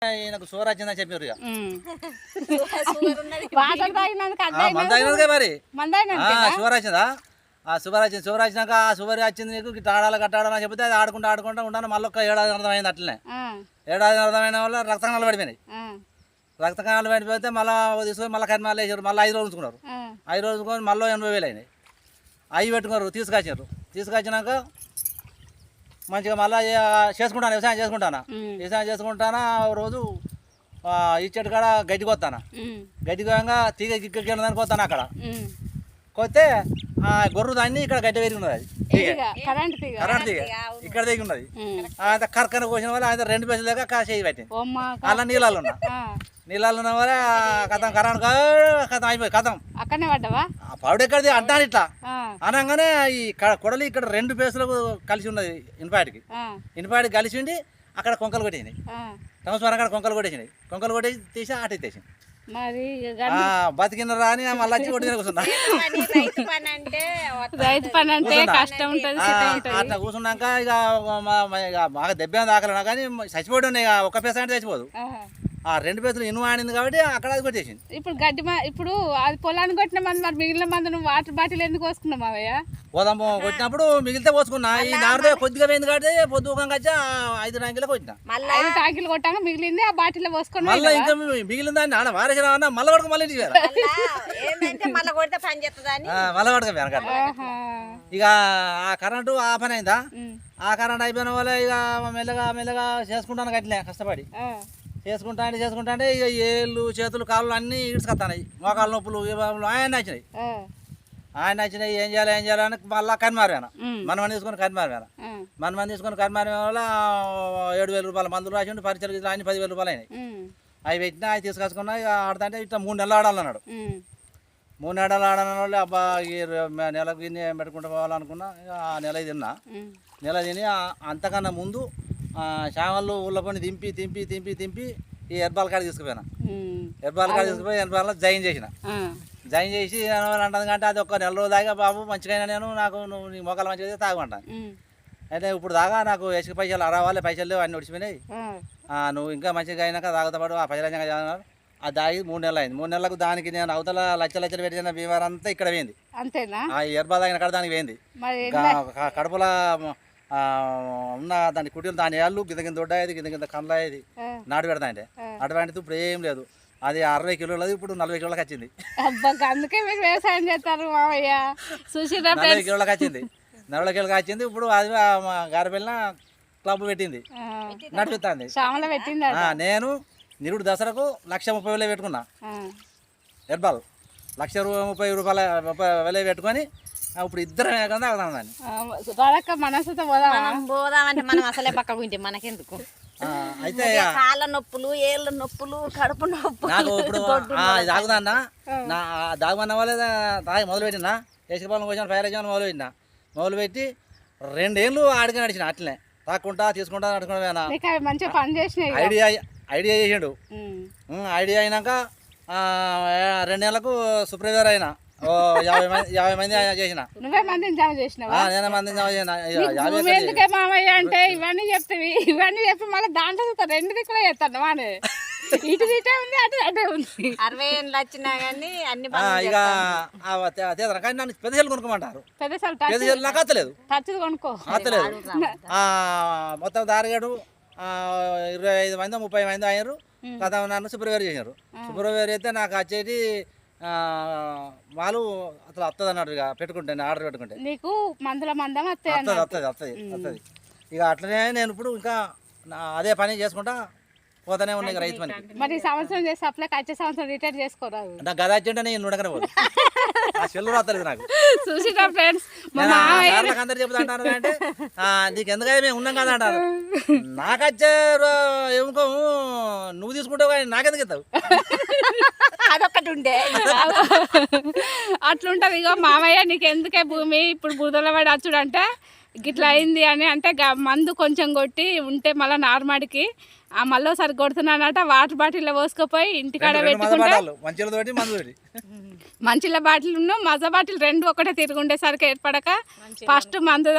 నాకు షుగర్ వచ్చిందని చెప్పారు ఇక మరి షుగర్ వచ్చిందా షుగర్ వచ్చినాక ఆ షుగర్ వచ్చింది నీకు ఇట్లా కట్టాలని చెప్తే అది ఆడుకుంటూ ఉంటాను మళ్ళీ ఒక ఏడాది అర్థమైంది అట్లనే ఏడాది అర్థమైన వల్ల రక్త కణాలు పడిపోయినాయి రక్త కణాలు పడిపోతే మళ్ళీ తీసుకొని మళ్ళీ కర్మాలు వేసారు మళ్ళీ 5 రోజులు ఉంచుకున్నారు 5 రోజులు కొని మళ్ళీ 80,000 అయినాయి అవి పెట్టుకున్నారు తీసుకొచ్చినాక మంచిగా మళ్ళీ చేసుకుంటాను వ్యవసాయం చేసుకుంటానా రోజు ఈ చెట్టు కాడ గడ్డి కొత్తాను గడ్డి కోయంగా తీగ గిక్కడానికి పోతాను అక్కడ కొత్తే గొర్రె దాన్ని ఇక్కడ గడ్డి పెరిగి ఉన్నది అది కరెంట్ తీగ ఇక్కడ దిగి ఉన్నది కరకర కోసిన వల్ల ఆయన 2 పైసలు లేక చేయి పెట్టింది అలా నీళ్ళలో ఉన్న వల్ల కథం కరెంట్ కథం అయిపోయి కథం అక్కడనే పడ్డావా పౌడు ఎక్కడిది అంటాను ఇట్లా అనగానే ఈ కొడలి ఇక్కడ 2 పేసులకు కలిసి ఉన్నది ఇనుపాటికి కలిసి ఉండి అక్కడ కొంకలు కొట్టేసినాయి సంవత్సరం అక్కడ కొంకలు కొట్టేసి తీసి ఆట ఎత్తేసి మరి బతికిన రాని మళ్ళీ వచ్చి కొట్టి కూర్చున్నా రైతు పని అంటే కష్టం ఉంటుంది అట్లా కూర్చున్నాక ఇక బాగా దెబ్బ దాకలన్నా కానీ చచ్చిపోవడం ఇక 1 పేస అంటే చచ్చిపోదు ఆ 2 పేసలు ఇనుము ఆడింది కాబట్టి అక్కడ అది కొట్టేసింది ఇప్పుడు గడ్డి ఇప్పుడు అది పొలాన్ని కొట్టిన మంది మరి మిగిలిన మంది నువ్వు వాటర్ బాటిల్ ఎందుకు పోసుకున్నావు అవయ్య గోదాము కొట్టినప్పుడు మిగిలితే పోసుకున్నా ఈ నారుదే కొద్దిగా పోయింది కాబట్టి పొద్దుకంగా వచ్చి 5 ట్యాంకులు కొట్టినా 5 ట్యాంకులు కొట్టాక మిగిలింది ఆ బాటిల్ పోసుకుని మళ్ళీ ఇంకా మిగిలిందా ఆడ వారేసి రావన్నా మళ్ళీ కొడుకు మళ్ళీ ఇంటికి మళ్ళీ కొడితే పని చేస్తుందని మళ్ళీ కొడుకు వెనక ఇక ఆ కరెంటు ఆ పని అయిందా ఆ కరెంట్ అయిపోయిన వల్ల ఇక మెల్లగా చేసుకుంటాను గట్లే కష్టపడి చేసుకుంటా ఇక ఏళ్ళు చేతులు కాళ్ళు అన్నీ ఈడ్చుకొస్తాయి మోకాళ్ళ నొప్పులు ఆయన నచ్చినాయి ఏం చేయాలని మళ్ళీ కనిమారిపోయినా మనం తీసుకొని కనిమారిపోయిన వల్ల 7,000 రూపాయల మందులు రాసి పరీక్షలు అన్ని 10,000 రూపాయలు అయినాయి అవి పెట్టినా అవి తీసుకొచ్చుకున్నా ఇక ఆడతాంటే ఇట్లా 3 నెలలు ఆడాలన్నాడు 3 నెలలు ఆడన వాళ్ళు అబ్బా నెలకు ఇన్ని పెట్టుకుంటూ పోవాలనుకున్నా ఇక ఆ నెల తిని అంతకన్నా ముందు చావళ్ళు ఊళ్ళో పని దింపి ఈ హెర్బాల్ కాడ తీసుకుపోయినా హెర్బాల్ జాయిన్ చేసి అంటుంది కంటే అది 1 నెల రోజు దాకా బాబు మంచిగా నేను నాకు నువ్వు నీ మొక్కలు మంచిగా తాగమంటాను అయితే ఇప్పుడు దాకా నాకు ఎసుక పైసలు రావాలి పైసలు లేవు అన్నీ ఒడిచిపోయినాయి నువ్వు ఇంకా మంచిగా అయినాక తాగుతా పాటు ఆ పైసలు చదివినారు అది దాగి 3 నెలలు అయింది 3 నెలలకు దానికి నేను అవతల లక్షలు పెట్టిన బీమార్ అంతా ఇక్కడ పోయింది అంతేనా ఆ హెర్బాల్ తాగిన కాడ దానికి పోయింది కడుపులో ఉన్న దాని కుటీలు దాని ఏళ్ళు కింద దొడ్డాయేది కింద కండ్లాయేది నాటు పెడతాంటే నాటు పెడితే ఇప్పుడు ఏం లేదు అది 60 కిలోలది ఇప్పుడు 40 కిలోలకు వచ్చింది అందుకే మీరు వ్యవసాయం చేస్తారు మామయ్య 40 కిలోలకు వచ్చింది 40 కిలోలకు వచ్చింది ఇప్పుడు అది గారపిల్ల క్లబ్ పెట్టింది నడిపిస్తుంది నేను నిరుడు దసరకు 1,30,000 పెట్టుకున్నా హెర్బాల్ 1,30,000 రూపాయలు పెట్టుకొని ఇప్పుడు ఇద్దరం ఏకంగా తాగుతాం మనసుతో పోదామంటే మనం అసలే పక్కకు ఉంటే మనకెందుకు అయితే కాళ్ళ నొప్పులు ఏళ్ళ నొప్పులు కడుపు నొప్పులు నాకు ఇప్పుడు తాగుదా దాగమన్న వాళ్ళే తాగి మొదలుపెట్టినా ఏసుకపాలెం కోసం ఫైర్ మొదలుపెట్టి 2 ఏళ్ళు ఆడిగా నడిచిన అట్లనే తాక్కుంటా తీసుకుంటా నడుచుకుంటా మంచిగా పని చేసిన ఐడియా చేసిండు ఐడియా అయినాక 2 నెలలకు సూపర్వైజర్ అయినా 50 మంది చేసిన నేనే మందిని జమ చేసిన ఎందుకే మామయ్య అంటే ఇవన్నీ చెప్పి మళ్ళీ దాంట్లో 2 దిక్కులు చేస్తాను వాడు ఇటు తిట్టే ఉంది అటు అటే ఉంది 60 ఏళ్ళు వచ్చినా కానీ అన్ని ఇక కానీ నన్ను పెద్ద చెల్లు కొనుక్కోమంటారు పెద్ద చెల్లు నాకు అత్తలేదు మొత్తం దారిగాడు 25 మంది 30 మంది అయ్యారు కథ నన్ను సూపర్వైజర్ చేశారు సూపర్వైజర్ అయితే నాకు వచ్చేటి వాళ్ళు అసలు వస్తుంది అన్నట్టు ఇక పెట్టుకుంటే ఆర్డర్ పెట్టుకుంటే నీకు మందం వస్తుంది ఇక అట్లనే నేను ఇప్పుడు ఇంకా అదే పని చేసుకుంటా పోతానే ఉన్నాయి రైతు పనికి మరి సంవత్సరం చేసి అప్లై వచ్చే సంవత్సరం రిటైర్ చేసుకోరాదు నాకు గదా వచ్చింటే నేను ఉండకనే పోదు ఆ చెల్లు రాస్తలేదు నాకు చూసినా ఫ్రెండ్స్ అందరు చెబుతాంటారు అంటే నీకు ఎందుకైనా మేము ఉన్నాం కదా అంటారు నాకు వచ్చే ఏమో నువ్వు తీసుకుంటావు కానీ నాకెందుకు ఇస్తావు అదొకటి ఉండే అట్లుంటది ఇగో మామయ్య నీకు ఎందుకే భూమి ఇప్పుడు బురదల పడి వచ్చుడు అంటే గిట్లా అయింది అని అంటే మందు కొంచెం కొట్టి ఉంటే మళ్ళీ నార్మడికి మళ్ళీ ఒకసారి కొడుతున్నానట వాటర్ బాటిల్లో పోసుకుపోయి ఇంటికాడ పెట్టుకుంటే మంచిల బాటిల్ మజా బాటిల్ 2 ఒకటే తిరుగుండేసరికి ఏర్పడక ఫస్ట్ మందు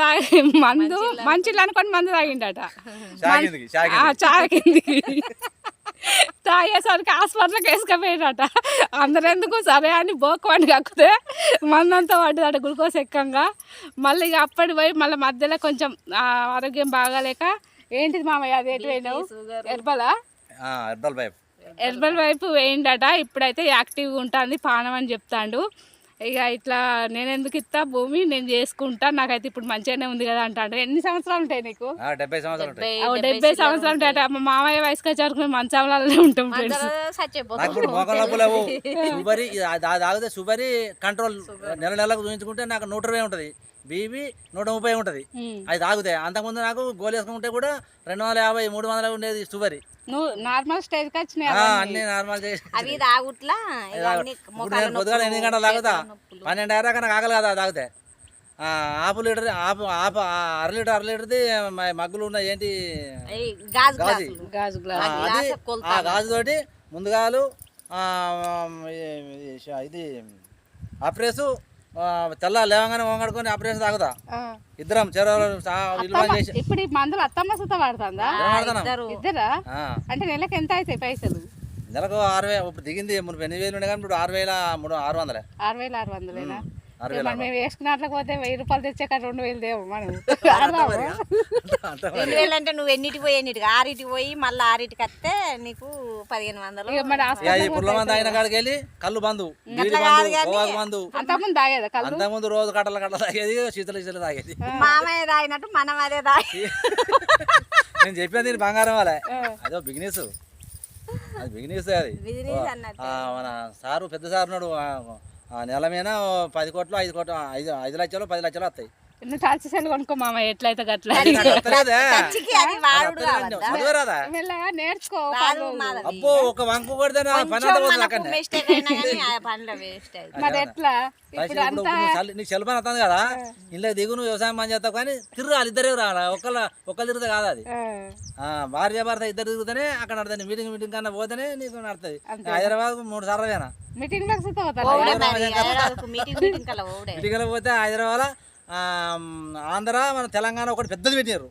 మంచిలు అనుకొని మందు తాగిండట చాకింది తాగేసరికి హాస్పిటల్కి వేసుకపోయినట. అందరెందుకు సరే అని బోకవాడిని కక్కితే మందంతా పడ్డదట గ్లూకోజ్ ఎక్కంగా. మళ్ళీ ఇక అప్పటి పోయి మళ్ళీ మధ్యలో కొంచెం ఆరోగ్యం బాగాలేక ఏంటిది మామయ్య అది ఎటు పోయినావు? హెర్బలా హెర్బల్ వైపు వేయిండట. ఇప్పుడైతే యాక్టివ్గా ఉంటుంది పానం అని చెప్తాడు. ఇక ఇట్లా నేను ఎందుకు ఇస్తా భూమి, నేను చేసుకుంటా, నాకైతే ఇప్పుడు మంచిగానే ఉంది కదా అంటాడు. ఎన్ని సంవత్సరాలు ఉంటాయి నీకు? 70 సంవత్సరాలు 70 సంవత్సరాలు ఉంటాయట. మా మామయ్య వయసుకి వచ్చేవరకు మేము మంచంలోనే ఉంటాం. షుగర్ తాగితే షుగర్ కంట్రోల్ నెలకు చూపించుకుంటే నాకు 120 ఉంటుంది, బీబీ 130 ఉంటుంది. అది తాగుతాయి. అంతకుముందు నాకు గోలు వేసుకుంటే కూడా 250 300 ఉండేది షుగర్. నువ్వు నార్మల్ స్టేజ్కి వచ్చినాయి అన్ని నార్మల్ చేసి అవి తాగుట్లా పొద్దుగా 8 గంటలు తాగుతా, 12 అయ్యాక నాకు ఆకలి కదా తాగుతాయి. హాఫ్ లీటర్ అర లీటర్ది మగ్గులు ఉన్నాయి ఏంటి గాజు ఆ గాజు తోటి ముందుగాలు ఇది అప్రేసు తెల్ల లేవగానే వంగడుకొని అప్రేసు తాగుతా. ఇద్దరం చెరువు చేసి. ఇప్పుడు ఈ మందులు అత్తమ్మ సుత వాడుతుందా? ఇద్దరా? అంటే నెలకు ఎంత అవుతాయి పైసలు? నెలకు 6000. ఇప్పుడు దిగింది 8,000 ఉండే కానీ ఇప్పుడు 6,600. 6,600 మేము వేసుకున్నట్లకి పోతే 1000 రూపాయలు తెచ్చాక 2,000 దేవు మనం. 2,000 అంటే నువ్వు ఎన్నిటికి పోయి ఎన్నిటికి 6టికి పోయి మళ్ళీ 6టికి వస్తే నీకు 1500. పుల్లమంది అయిన కాడికి వెళ్ళి కళ్ళు బంధు బంధు అంతకుముందు తాగేదా కళ్ళు? అంతకుముందు రోజు కట్టలు తాగేది, శీతలు తాగేది. మామయ్య తాగినట్టు మనం అదే తాగి. నేను చెప్పాను దీని బంగారం వాళ్ళే, అదో బిజినెస్, అది బిజినెస్. అది మన సారు పెద్ద సారు ఉన్నాడు, నెల మీద 10 కోట్లు 5 కోట్లు 5 లక్షలు 10 లక్షలు వస్తాయి. నువ్వు టాల్చేసాలు కొనుక్కో మామ, ఎట్లయితే గట్లా నేర్చుకో. అబ్బో ఒక వంకు కొడితే మరి ఎట్లా నీకు సెల్ఫోన్ వస్తుంది కదా, ఇంట్లో దిగు నువ్వు వ్యవసాయం పని చేస్తావు కానీ తిరగాలి, ఇద్దరే రావాలి, ఒకళ్ళు తిరిగితే కాదు అది. భార్య భర్త ఇద్దరు తిరుగుతూనే అక్కడ నడుతుంది. మీటింగ్ కన్నా పోతేనే నీకు నడుతుంది. హైదరాబాద్ 3 సార్లు పోయినా మీటింగ్ పోతే హైదరాబాద్ ఆంధ్ర మన తెలంగాణ ఒకటి పెద్దది పెట్టినారు.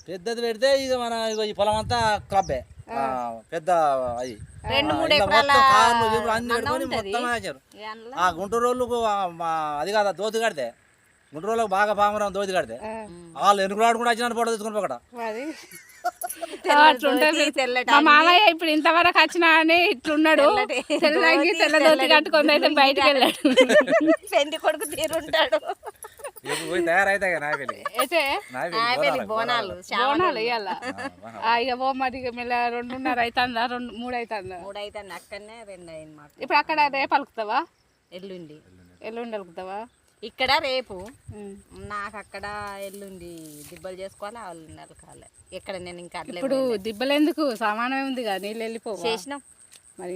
పెద్దది పెడితే ఇక మన ఈ పొలం అంతా క్లబ్బే పెద్ద అది అన్ని పెట్టుకొని మొత్తం వేసారు. ఆ గుంటూరు వాళ్ళకు అది కాదా దోతి కడితే, గుంటూరు వాళ్ళకి బాగా పామరం దోతి కడితే వాళ్ళు ఎనుకులాడు కూడా వచ్చిన ఫోటో తీసుకుని ఒకట. మా మామయ్య ఇప్పుడు ఇంతవరకు వచ్చినా అని ఇట్లున్నాడు, తెల్లకి తెల్ల దోతి కట్టుకొని అయితే బయటకు వెళ్ళాడు. పెండి కొడుకు తీరుంటాడు. బోనాలు ఇవ్వాల ఇక పో మరి మళ్ళీ 2:30 అవుతుందా 3 అవుతుందా? 3 అవుతుంది. అక్కడనే 2 అయింది మాకు. ఇప్పుడు అక్కడ రేపు అలుకుతావా? ఎల్లుండి అలుకుతావా? ఇక్కడ రేపు నాకు అక్కడ ఎల్లుండి దిబ్బలు చేసుకోవాలి, వాళ్ళు అలకాలి. ఇక్కడ నేను ఇంకా ఇప్పుడు దిబ్బలు ఎందుకు సామానం ఉంది కదా, నీళ్ళు వెళ్ళిపో చేసినాం. మరి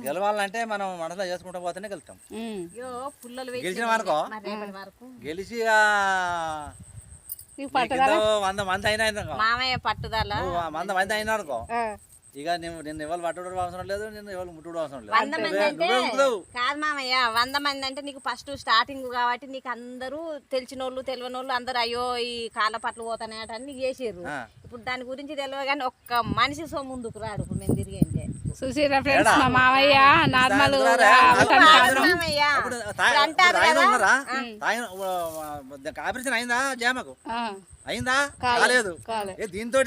గెలవాలంటే మనం మనసులో చేసుకుంటూ పోతేనే గెలుస్తాం. గెలిచిన వరకు గెలిచి 100 మంది అయినా మామయ్య పట్టుదల 100 మంది అయినా అనుకో, ఇక నిన్ను ఎవరు పట్టుడు అవసరం లేదు, నిన్ను ఎవరు ముట్టుడు అవసరం లేదు. 100 మంది అంటే కాదు మామయ్య, 100 మంది అంటే నీకు ఫస్ట్ స్టార్టింగ్ కాబట్టి నీకు అందరూ తెలిసిన వాళ్ళు తెలియని వాళ్ళు అందరూ అయ్యో ఈ కాళ్ళ పట్లు పోతానే అని నీకు చేసారు. ఇప్పుడు దాని గురించి తెలియదు కానీ ఒక్క మనిషి సో ముందుకు రాడు. ఇప్పుడు మేము తిరిగి అంటే చూసిరా ఫ్రెండ్స్, మా మామయ్య నార్మల్ ఆపరేషన్ అయిందా? జామకు అయిందా? కాలేదు. దీంతో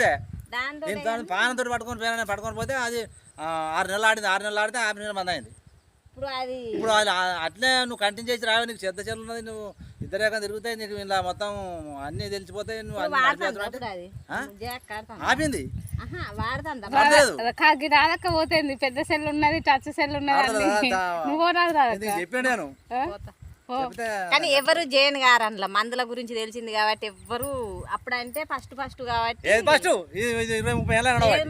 పానంతో పట్టుకొని పోతే అది 6 నెలలు ఆడింది. 6 నెలలు ఆడితే 6 నెలల మంది అయింది. ఇప్పుడు అట్లే నువ్వు కంటిన్యూ చేసి రావు. నీకు చెత్త చెల్లు ఉన్నది, నువ్వు ఇద్దరు రకం తిరుగుతాయి, నీకు ఇలా మొత్తం అన్ని తెలిసిపోతాయి. నువ్వు ఆపింది పోతుంది. పెద్ద సెల్ ఉన్నది, టచ్ సెల్ ఉన్నది. చెప్పాను నేను. కానీ ఎవరు జైన్ గారు అందులో మందుల గురించి తెలిసింది కాబట్టి ఎవ్వరు అప్పుడంటే ఫస్ట్ కాబట్టి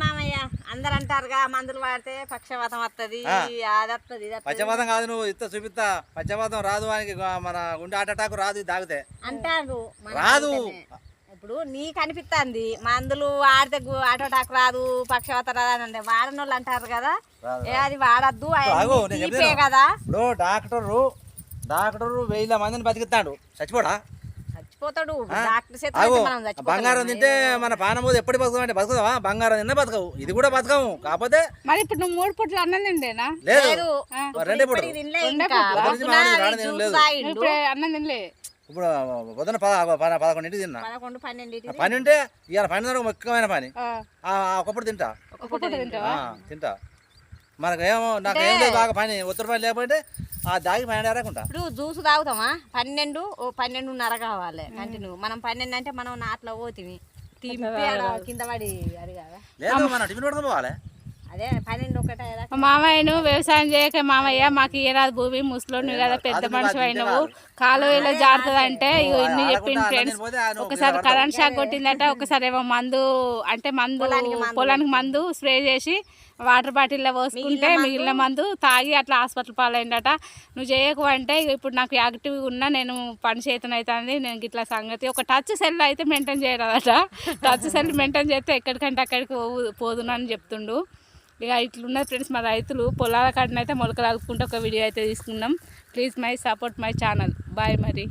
మామయ్య అందరు అంటారుగా మందులు వాడితే పక్షవాతం వస్తుంది, అది వస్తుంది. పక్షవాతం కాదు, నువ్వు ఇత్త చూపిస్తా. పక్షవాతం రాదు, ఆయనకి మన గుండె హార్ట్ అటాక్ రాదు, తాగితే అంటారు రాదు. ఇప్పుడు నీకు అనిపిస్తుంది మందులు వాడితే హార్ట్ అటాక్ రాదు, పక్షవాతం రాదు అని అంటే వాడని వాళ్ళు అంటారు కదా, అది వాడద్దు కదా. ఇప్పుడు డాక్టరు 1000 మందిని బతికిస్తాడు, చచ్చిపోడా? చచ్చిపోతాడు డాక్టర్ చేత ఆగో మనం చచ్చిపోతాం. బంగారం తింటే మన పానం పోతే ఎప్పటి బతుకుతామంటే బతుకుతావా? బంగారం తిన్నా బతకవు, ఇది కూడా బతకము. కాకపోతే మరి ఇప్పుడు నువ్వు 3 పూట్ల అన్నం తిండేనా? లేదు రెండే పూట ఇప్పటికి తినలే ఇంకా. పొద్దున అది జ్యూస్ తాగిండు. ఇప్పుడు అన్నం తినలే. ఇప్పుడు పొద్దున 11 తిన్నా 11, 12 పని ఉంటే ఇవాళ పని ముఖ్యమైన పని ఒకప్పుడు తింటా తింటా. మనకేమో నాకేం లేదు బాగా పని ఒత్తిడి పని లేకపోతే ఆ దాగి పని రాకుంటా. ఇప్పుడు జ్యూస్ తాగుతామా 12, 12:30 కావాలి కంటిన్యూ. మనం 12 అంటే మనం నాట్లో పోతివి కింద పడి అది కదా. లేదు మనం టిఫిన్ పడుతూ పోవాలి. అదే 12, 1 మా మామయ్యను వ్యవసాయం చేయక మామయ్య మాకు ఇయ్యరాదు భూమి ముసలోని కదా పెద్ద మనిషి అయినవు కాలు ఇలా జారుతుంది అంటే ఇన్ని చెప్పింది ఫ్రెండ్స్. ఒకసారి కరెంట్ షాక్ కొట్టిందట, ఒకసారి ఏమో మందు అంటే పొలానికి మందు స్ప్రే చేసి వాటర్ బాటిల్లో పోసుకుంటే మిగిలిన మందు తాగి అట్లా హాస్పిటల్ పాలైందట. నువ్వు చేయకు అంటే ఇప్పుడు నాకు యాక్టివ్గా ఉన్నా నేను పని చేతనవుతుంది నేను ఇట్లా సంగతి. ఒక టచ్ సెల్ అయితే మెయింటైన్ చేయరాదట, టచ్ సెల్ మెయింటైన్ చేస్తే ఎక్కడికంటే అక్కడికి పోదునని చెప్తుండు. ఇక ఇట్లున్నది ఫ్రెండ్స్ మా రైతులు పొలాల కాడనైతే మొలకలు అలుపుకుంటే ఒక వీడియో అయితే తీసుకున్నాం. Please my support my channel. Bye మరి.